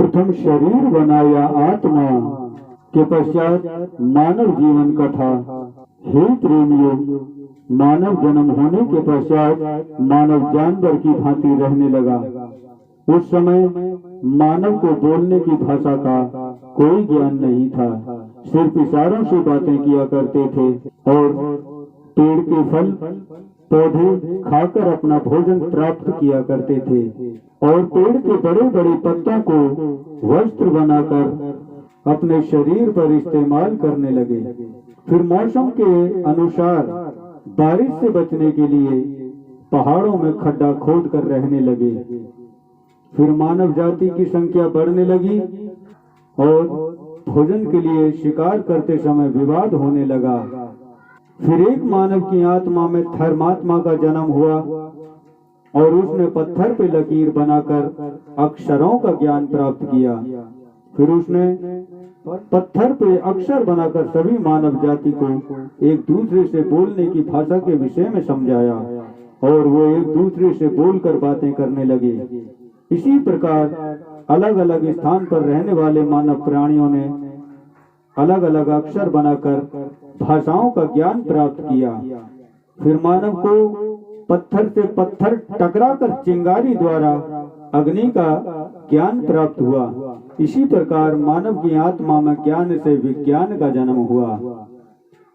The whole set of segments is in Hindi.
प्रथम शरीर बनाया आत्मा के पश्चात मानव जीवन कथा। हे प्रेमियों, मानव जन्म होने के पश्चात मानव जानवर की भांति रहने लगा। उस समय मानव को बोलने की भाषा का कोई ज्ञान नहीं था, सिर्फ इशारों से बातें किया करते थे और पेड़ के फल पौधे खाकर अपना भोजन प्राप्त किया करते थे और पेड़ के बड़े बड़े पत्तों को वस्त्र बनाकर अपने शरीर पर इस्तेमाल करने लगे। फिर मौसम के अनुसार बारिश से बचने के लिए पहाड़ों में खड्डा खोद कर रहने लगे। फिर मानव जाति की संख्या बढ़ने लगी और भोजन के लिए शिकार करते समय विवाद होने लगा। फिर एक मानव की आत्मा में धर्मात्मा का जन्म हुआ और उसने पत्थर पे लकीर बनाकर अक्षरों का ज्ञान प्राप्त किया। फिर उसने पत्थर पे अक्षर बनाकर सभी मानव जाति को एक दूसरे से बोलने की भाषा के विषय में समझाया और वो एक दूसरे से बोलकर बातें करने लगे। इसी प्रकार अलग अलग स्थान पर रहने वाले मानव प्राणियों ने अलग अलग अक्षर बनाकर भाषाओं का ज्ञान प्राप्त किया। फिर मानव को पत्थर से पत्थर टकराकर चिंगारी द्वारा अग्नि का ज्ञान प्राप्त हुआ। इसी प्रकार मानव की आत्मा में ज्ञान से विज्ञान का जन्म हुआ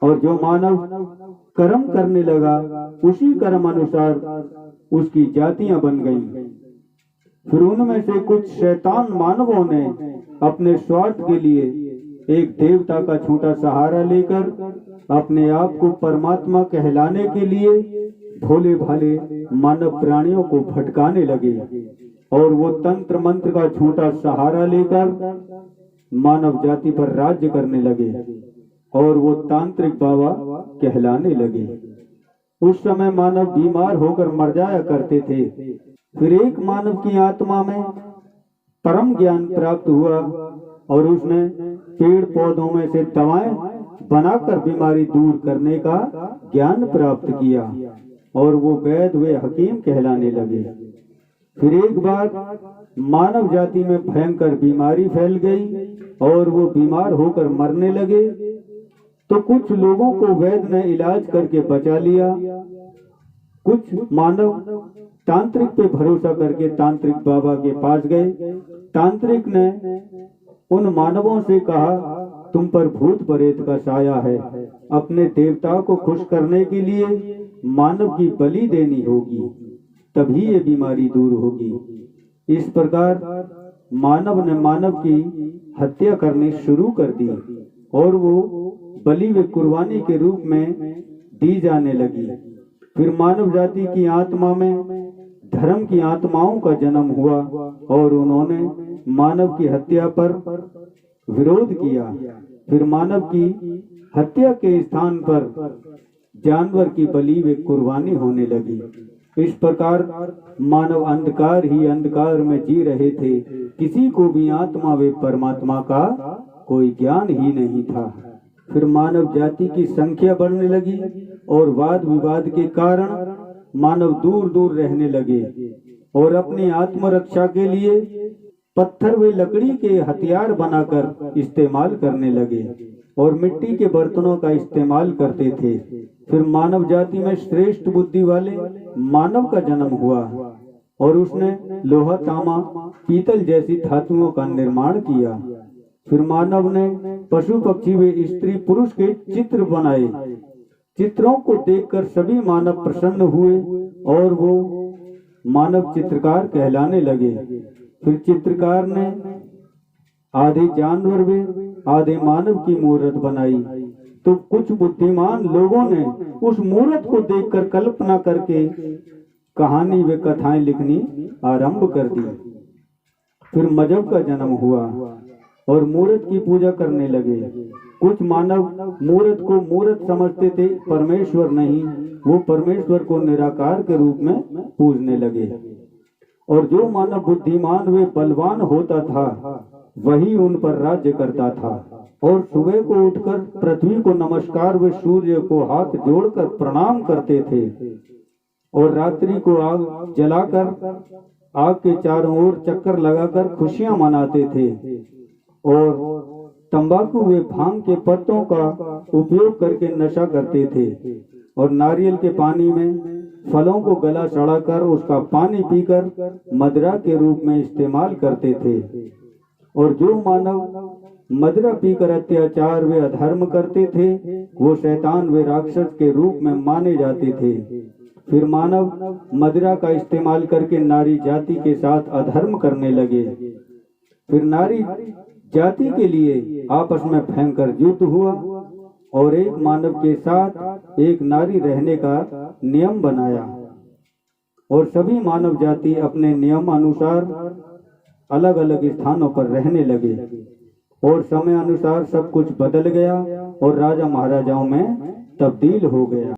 और जो मानव कर्म करने लगा उसी कर्म अनुसार उसकी जातियां बन गईं। फिर उनमें से कुछ शैतान मानवों ने अपने स्वार्थ के लिए एक देवता का छोटा सहारा लेकर अपने आप को परमात्मा कहलाने के लिए भोले भाले मानव प्राणियों को भटकाने लगे और वो तंत्र मंत्र का छोटा सहारा लेकर मानव जाति पर राज्य करने लगे और वो तांत्रिक बाबा कहलाने लगे। उस समय मानव बीमार होकर मर जाया करते थे। फिर एक मानव की आत्मा में परम ज्ञान प्राप्त हुआ और उसने पेड़ पौधों में से दवाएं बनाकर बीमारी दूर करने का ज्ञान प्राप्त किया और वो वैद्य व हकीम कहलाने लगे। फिर एक बार मानव जाति में भयंकर बीमारी फैल गई और वो बीमार होकर मरने लगे तो कुछ लोगों को वैद्य ने इलाज करके बचा लिया। कुछ मानव तांत्रिक पे भरोसा करके तांत्रिक बाबा के पास गए। तांत्रिक ने उन मानवों से कहा, तुम पर भूत प्रेत का साया है, अपने देवताओं को खुश करने के लिए मानव की बलि देनी होगी, तभी ये बीमारी दूर होगी। इस प्रकार मानव ने मानव की हत्या करनी शुरू कर दी और वो बलि व कुर्बानी के रूप में दी जाने लगी। फिर मानव जाति की आत्मा में धर्म की आत्माओं का जन्म हुआ और उन्होंने मानव की हत्या पर विरोध किया। फिर मानव की हत्या के स्थान पर जानवर की बलि व कुर्बानी होने लगी। इस प्रकार मानव अंधकार ही अंधकार में जी रहे थे, किसी को भी आत्मा व परमात्मा का कोई ज्ञान ही नहीं था। फिर मानव जाति की संख्या बढ़ने लगी और वाद विवाद के कारण मानव दूर दूर रहने लगे और अपनी आत्मरक्षा के लिए पत्थर व लकड़ी के हथियार बनाकर इस्तेमाल करने लगे और मिट्टी के बर्तनों का इस्तेमाल करते थे। फिर मानव जाति में श्रेष्ठ बुद्धि वाले मानव का जन्म हुआ और उसने लोहा तांबा पीतल जैसी धातुओं का निर्माण किया। फिर मानव ने पशु पक्षी व स्त्री पुरुष के चित्र बनाए। चित्रों को देखकर सभी मानव प्रसन्न हुए और वो मानव चित्रकार कहलाने लगे। फिर चित्रकार ने आधे जानवर व आधे मानव की मूर्त बनाई तो कुछ बुद्धिमान लोगों ने उस मूर्त को देखकर कल्पना करके कहानी व कथाएं लिखनी आरंभ कर दी। फिर मजहब का जन्म हुआ और मूर्त की पूजा करने लगे। कुछ मानव मूर्त को मूर्त समझते थे, परमेश्वर नहीं, वो परमेश्वर को निराकार के रूप में पूजने लगे। और जो मानव बुद्धिमान व बलवान होता था वही उन पर राज्य करता था और सुबह को उठकर पृथ्वी को नमस्कार व सूर्य को हाथ जोड़कर प्रणाम करते थे और रात्रि को आग जलाकर आग के चारों ओर चक्कर लगाकर खुशियां मनाते थे और तंबाकू व भांग के पत्तों का उपयोग करके नशा करते थे और नारियल के पानी में फलों को गला चढ़ाकर उसका पानी पीकर मदिरा के रूप में इस्तेमाल करते थे। और जो मानव मदिरा पीकर अत्याचार व अधर्म करते थे वो शैतान व राक्षस के रूप में माने जाते थे। फिर मानव मदिरा का इस्तेमाल करके नारी जाति के साथ अधर्म करने लगे। फिर नारी जाति के लिए आपस में भयंकर युद्ध हुआ और एक मानव के साथ एक नारी रहने का नियम बनाया और सभी मानव जाति अपने नियम अनुसार अलग अलग स्थानों पर रहने लगे और समय अनुसार सब कुछ बदल गया और राजा महाराजाओं में तब्दील हो गया।